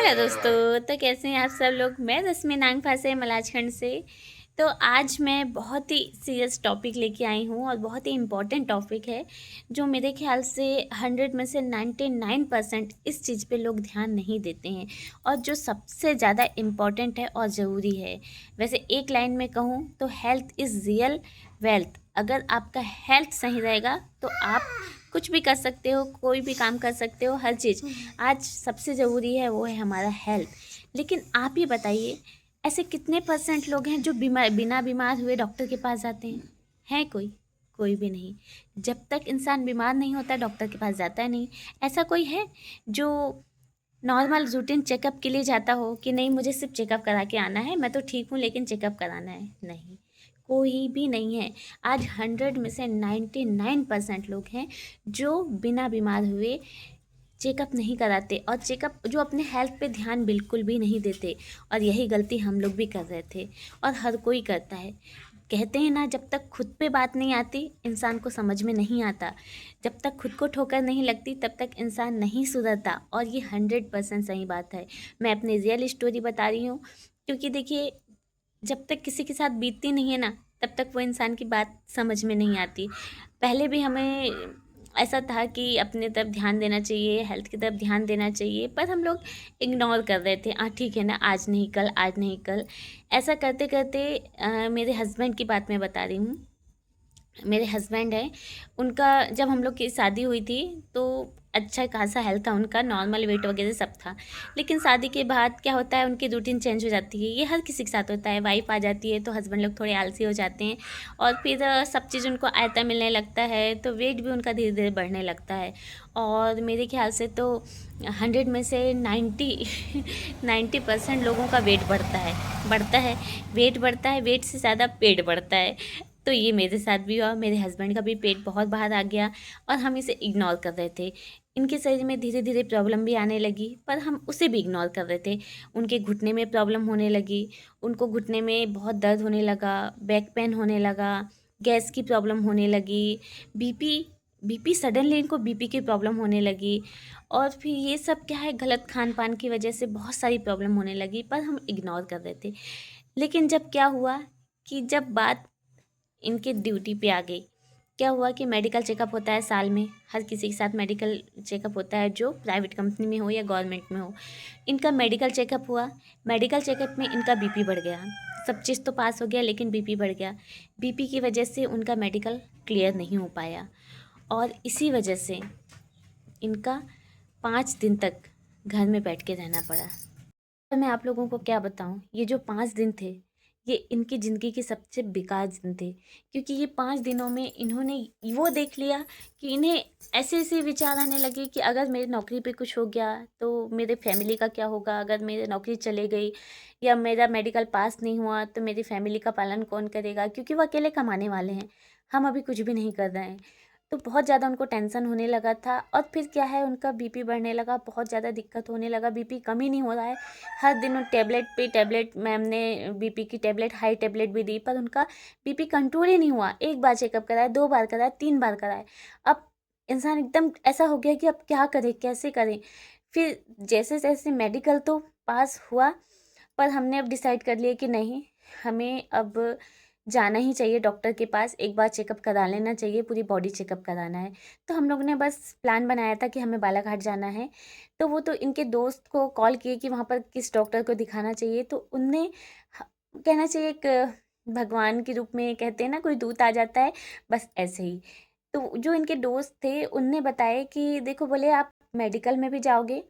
Hello दोस्तों, तो कैसे हैं आप सब लोग। मैं रश्मि नांगफा से मलाजखंड से। तो आज मैं बहुत ही सीरियस टॉपिक लेके आई हूँ और बहुत ही इम्पोर्टेंट टॉपिक है, जो मेरे ख्याल से 100 में से 99% इस चीज़ पे लोग ध्यान नहीं देते हैं, और जो सबसे ज़्यादा इम्पोर्टेंट है और ज़रूरी है। वैसे एक लाइन में कहूँ तो हेल्थ इज़ रियल वेल्थ। अगर आपका हेल्थ सही रहेगा तो आप कुछ भी कर सकते हो, कोई भी काम कर सकते हो, हर चीज़। आज सबसे ज़रूरी है वो है हमारा हेल्थ। लेकिन आप ही बताइए, ऐसे कितने परसेंट लोग हैं जो बिना बीमार हुए डॉक्टर के पास जाते हैं? है कोई? कोई भी नहीं। जब तक इंसान बीमार नहीं होता डॉक्टर के पास जाता नहीं। ऐसा कोई है जो नॉर्मल रूटीन चेकअप के लिए जाता हो कि नहीं, मुझे सिर्फ चेकअप करा के आना है, मैं तो ठीक हूँ लेकिन चेकअप कराना है? नहीं, कोई भी नहीं है। आज 100 में से 99% लोग हैं जो बिना बीमार हुए चेकअप नहीं कराते, और चेकअप जो अपने हेल्थ पे ध्यान बिल्कुल भी नहीं देते। और यही गलती हम लोग भी कर रहे थे, और हर कोई करता है। कहते हैं ना, जब तक खुद पे बात नहीं आती इंसान को समझ में नहीं आता। जब तक खुद को ठोकर नहीं लगती तब तक इंसान नहीं सुधरता, और ये 100% सही बात है। मैं अपनी रियल स्टोरी बता रही हूँ, क्योंकि देखिए, जब तक किसी के साथ बीतती नहीं है ना, तब तक वो इंसान की बात समझ में नहीं आती। पहले भी हमें ऐसा था कि अपने तरफ ध्यान देना चाहिए, हेल्थ की तरफ ध्यान देना चाहिए, पर हम लोग इग्नोर कर रहे थे। हाँ ठीक है ना, आज नहीं कल, आज नहीं कल, ऐसा करते करते मेरे हस्बैंड की बात मैं बता रही हूँ। मेरे हस्बैंड हैं, उनका जब हम लोग की शादी हुई थी तो अच्छा खासा हेल्थ था उनका, नॉर्मल वेट वगैरह सब था। लेकिन शादी के बाद क्या होता है, उनकी रूटीन चेंज हो जाती है। ये हर किसी के साथ होता है। वाइफ आ जाती है तो हस्बैंड लोग थोड़े आलसी हो जाते हैं, और फिर सब चीज़ उनको आयता मिलने लगता है, तो वेट भी उनका धीरे धीरे बढ़ने लगता है। और मेरे ख्याल से तो 100 में से 90% लोगों का वेट बढ़ता है। वेट बढ़ता है, वेट से ज़्यादा पेट बढ़ता है। तो ये मेरे साथ भी हुआ। मेरे हस्बैंड का भी पेट बहुत बाहर आ गया, और हम इसे इग्नोर कर रहे थे। इनके शरीर में धीरे धीरे प्रॉब्लम भी आने लगी, पर हम उसे भी इग्नोर कर रहे थे। उनके घुटने में प्रॉब्लम होने लगी, उनको घुटने में बहुत दर्द होने लगा, बैक पेन होने लगा, गैस की प्रॉब्लम होने लगी, बीपी बीपी सडनली इनको बीपी की प्रॉब्लम होने लगी। और फिर ये सब क्या है, गलत खान पान की वजह से बहुत सारी प्रॉब्लम होने लगी, पर हम इग्नोर कर रहे थे। लेकिन जब क्या हुआ कि जब बात इनके ड्यूटी पे आ गई, क्या हुआ कि मेडिकल चेकअप होता है साल में, हर किसी के साथ मेडिकल चेकअप होता है, जो प्राइवेट कंपनी में हो या गवर्नमेंट में हो। इनका मेडिकल चेकअप हुआ। मेडिकल चेकअप में इनका बीपी बढ़ गया। सब चीज़ तो पास हो गया, लेकिन बीपी बढ़ गया। बीपी की वजह से उनका मेडिकल क्लियर नहीं हो पाया, और इसी वजह से इनका 5 दिन तक घर में बैठ के रहना पड़ा। तो मैं आप लोगों को क्या बताऊं, ये जो 5 दिन थे, ये इनकी ज़िंदगी के सबसे बेकार दिन थे। क्योंकि ये 5 दिनों में इन्होंने वो देख लिया कि इन्हें ऐसे ऐसे विचार आने लगे कि अगर मेरी नौकरी पे कुछ हो गया तो मेरे फैमिली का क्या होगा, अगर मेरी नौकरी चले गई या मेरा मेडिकल पास नहीं हुआ तो मेरी फैमिली का पालन कौन करेगा, क्योंकि वो अकेले कमाने वाले हैं, हम अभी कुछ भी नहीं कर रहे हैं। तो बहुत ज़्यादा उनको टेंशन होने लगा था, और फिर क्या है, उनका बीपी बढ़ने लगा, बहुत ज़्यादा दिक्कत होने लगा। बीपी कम ही नहीं हो रहा है, हर दिन वो टैबलेट पे टैबलेट, मैम ने बीपी की टैबलेट, हाई टैबलेट भी दी, पर उनका बीपी कंट्रोल ही नहीं हुआ। एक बार चेकअप कराए, 2 बार कराए, 3 बार कराए। अब इंसान एकदम ऐसा हो गया कि अब क्या करें, कैसे करें। फिर जैसे जैसे मेडिकल तो पास हुआ, पर हमने अब डिसाइड कर लिया कि नहीं, हमें अब जाना ही चाहिए डॉक्टर के पास, एक बार चेकअप करा लेना चाहिए, पूरी बॉडी चेकअप कराना है। तो हम लोग ने बस प्लान बनाया था कि हमें बालाघाट जाना है। तो वो तो इनके दोस्त को कॉल किए कि वहाँ पर किस डॉक्टर को दिखाना चाहिए, तो उनने ह कहना चाहिए एक भगवान के रूप में, कहते हैं ना कोई दूत आ जाता है, बस ऐसे ही। तो जो इनके दोस्त थे उनने बताया कि देखो, बोले आप मेडिकल में भी जाओगे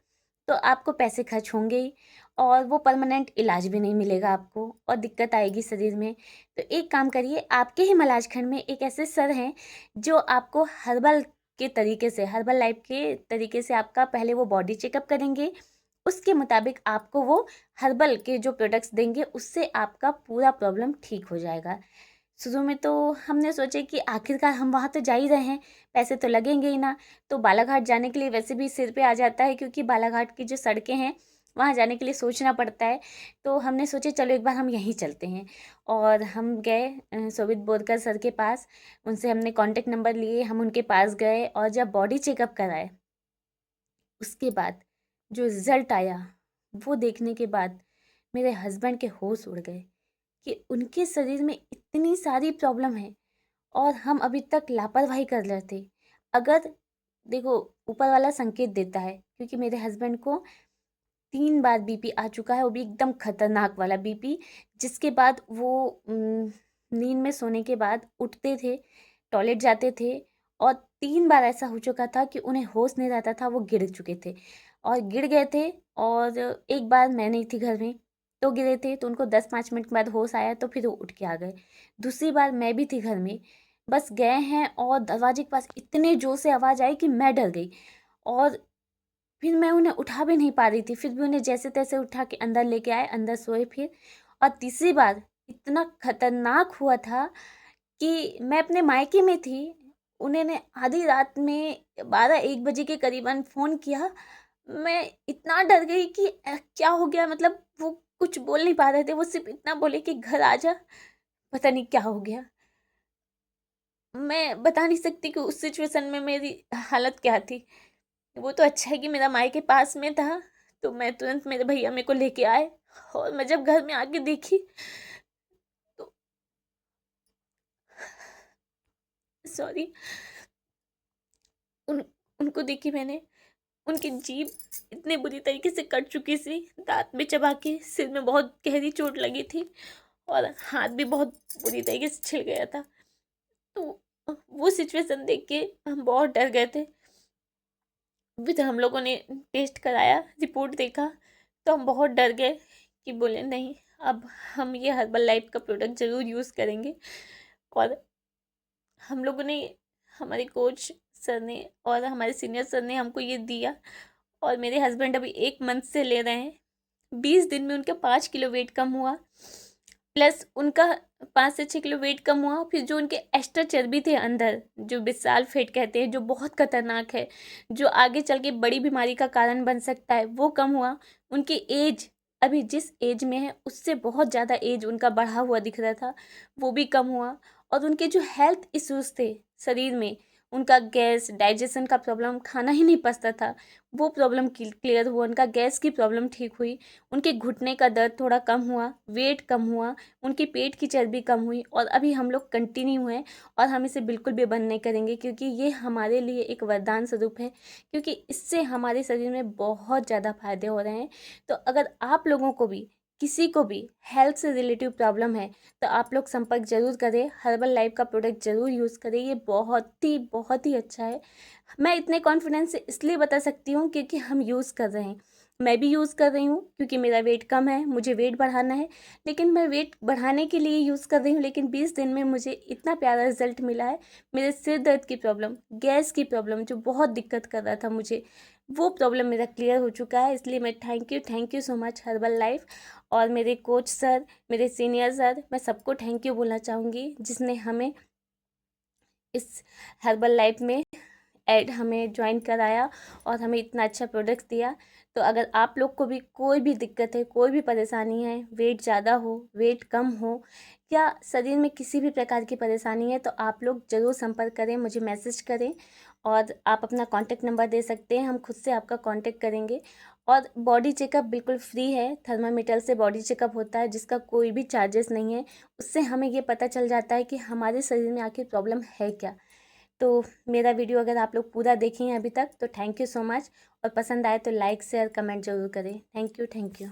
तो आपको पैसे खर्च होंगे ही, और वो परमानेंट इलाज भी नहीं मिलेगा आपको, और दिक्कत आएगी शरीर में। तो एक काम करिए, आपके ही मलाजखंड में एक ऐसे सर हैं जो आपको हर्बल के तरीके से, हर्बल लाइफ के तरीके से आपका पहले वो बॉडी चेकअप करेंगे। उसके मुताबिक आपको वो हर्बल के जो प्रोडक्ट्स देंगे, उससे आपका पूरा प्रॉब्लम ठीक हो जाएगा। शुरू में तो हमने सोचे कि आखिरकार हम वहाँ तो जा ही रहे हैं, पैसे तो लगेंगे ही ना। तो बालाघाट जाने के लिए वैसे भी सिर पे आ जाता है, क्योंकि बालाघाट की जो सड़कें हैं वहाँ जाने के लिए सोचना पड़ता है। तो हमने सोचे चलो एक बार हम यहीं चलते हैं, और हम गए शोभित बोरकर सर के पास। उनसे हमने कॉन्टेक्ट नंबर लिए, हम उनके पास गए, और जब बॉडी चेकअप कराए उसके बाद जो रिज़ल्ट आया वो देखने के बाद मेरे हस्बैंड के होश उड़ गए कि उनके शरीर में इतनी सारी प्रॉब्लम है और हम अभी तक लापरवाही कर रहे थे। अगर देखो, ऊपर वाला संकेत देता है, क्योंकि मेरे हस्बैंड को 3 बार बीपी आ चुका है, वो भी एकदम खतरनाक वाला बीपी, जिसके बाद वो नींद में सोने के बाद उठते थे, टॉयलेट जाते थे और 3 बार ऐसा हो चुका था कि उन्हें होश नहीं रहता था, वो गिर चुके थे और गिर गए थे। और एक बार मैं नहीं थी घर में, तो गिरे थे, तो उनको 10-5 मिनट के बाद होश आया, तो फिर वो उठ के आ गए। दूसरी बार मैं भी थी घर में, बस गए हैं और दरवाजे के पास इतने ज़ोर से आवाज़ आई कि मैं डर गई और फिर मैं उन्हें उठा भी नहीं पा रही थी, फिर भी उन्हें जैसे-तैसे उठा के अंदर लेके आए, अंदर सोए फिर। और तीसरी बार इतना खतरनाक हुआ था कि मैं अपने मायके में थी, उन्होंने आधी रात में 12-1 बजे के करीबन फ़ोन किया। मैं इतना डर गई कि क्या हो गया, मतलब वो कुछ बोल नहीं पा रहे थे, वो सिर्फ़ इतना बोले कि घर आ जा, पता नहीं क्या हो गया। मैं बता नहीं सकती कि उस सिचुएशन में मेरी हालत क्या थी। वो तो अच्छा है कि मेरा मायके पास में था, तो मैं तुरंत, मेरे भैया मेरे को लेके आए और मैं जब घर में आके देखी तो सॉरी, उन उनको देखी मैंने, उनकी जीभ इतनी बुरी तरीके से कट चुकी थी, दाँत में चबा के, सिर में बहुत गहरी चोट लगी थी और हाथ भी बहुत बुरी तरीके से छिल गया था। तो वो सिचुएशन देख के हम बहुत डर गए थे। फिर हम लोगों ने टेस्ट कराया, रिपोर्ट देखा, तो हम बहुत डर गए कि बोले नहीं, अब हम ये हर्बल लाइफ का प्रोडक्ट ज़रूर यूज़ करेंगे। और हम लोगों ने, हमारे कोच सर ने और हमारे सीनियर सर ने हमको ये दिया और मेरे हस्बैंड अभी 1 मंथ से ले रहे हैं। 20 दिन में उनका 5 किलो वेट कम हुआ, प्लस उनका 5 से 6 किलो वेट कम हुआ। फिर जो उनके एक्स्ट्रा चर्बी थे अंदर, जो विशाल फैट कहते हैं, जो बहुत खतरनाक है, जो आगे चल के बड़ी बीमारी का कारण बन सकता है, वो कम हुआ। उनकी एज, अभी जिस एज में है उससे बहुत ज़्यादा एज उनका बढ़ा हुआ दिख रहा था, वो भी कम हुआ। और उनके जो हेल्थ इश्यूज़ थे शरीर में, उनका गैस, डाइजेशन का प्रॉब्लम, खाना ही नहीं पचता था, वो प्रॉब्लम क्लियर हुआ, उनका गैस की प्रॉब्लम ठीक हुई, उनके घुटने का दर्द थोड़ा कम हुआ, वेट कम हुआ, उनकी पेट की चर्बी कम हुई। और अभी हम लोग कंटिन्यू हैं और हम इसे बिल्कुल भी बंद नहीं करेंगे, क्योंकि ये हमारे लिए एक वरदान स्वरूप है, क्योंकि इससे हमारे शरीर में बहुत ज़्यादा फायदे हो रहे हैं। तो अगर आप लोगों को भी, किसी को भी हेल्थ से रिलेटिव प्रॉब्लम है, तो आप लोग संपर्क जरूर करें, हर्बल लाइफ का प्रोडक्ट ज़रूर यूज़ करें, ये बहुत ही अच्छा है। मैं इतने कॉन्फिडेंस से इसलिए बता सकती हूँ क्योंकि हम यूज़ कर रहे हैं, मैं भी यूज़ कर रही हूँ, क्योंकि मेरा वेट कम है, मुझे वेट बढ़ाना है। लेकिन मैं वेट बढ़ाने के लिए यूज़ कर रही हूँ, लेकिन 20 दिन में मुझे इतना प्यारा रिजल्ट मिला है। मेरे सिर दर्द की प्रॉब्लम, गैस की प्रॉब्लम, जो बहुत दिक्कत कर रहा था मुझे, वो प्रॉब्लम मेरा क्लियर हो चुका है। इसलिए मैं thank you so much herbal life और मेरे कोच सर, मेरे सीनियर सर, मैं सबको थैंक यू बोलना चाहूँगी, जिसने हमें इस हर्बल लाइफ में हमें ज्वाइन कराया और हमें इतना अच्छा प्रोडक्ट दिया। तो अगर आप लोग को भी कोई भी दिक्कत है, कोई भी परेशानी है, वेट ज़्यादा हो, वेट कम हो, या शरीर में किसी भी प्रकार की परेशानी है, तो आप लोग ज़रूर संपर्क करें, मुझे मैसेज करें और आप अपना कॉन्टैक्ट नंबर दे सकते हैं, हम खुद से आपका कॉन्टैक्ट करेंगे। और बॉडी चेकअप बिल्कुल फ्री है, थर्मामीटर से बॉडी चेकअप होता है, जिसका कोई भी चार्जेस नहीं है। उससे हमें ये पता चल जाता है कि हमारे शरीर में आखिर प्रॉब्लम है क्या। तो मेरा वीडियो अगर आप लोग पूरा देखे हैं अभी तक, तो थैंक यू सो मच, और पसंद आए तो लाइक शेयर कमेंट ज़रूर करें। Thank you.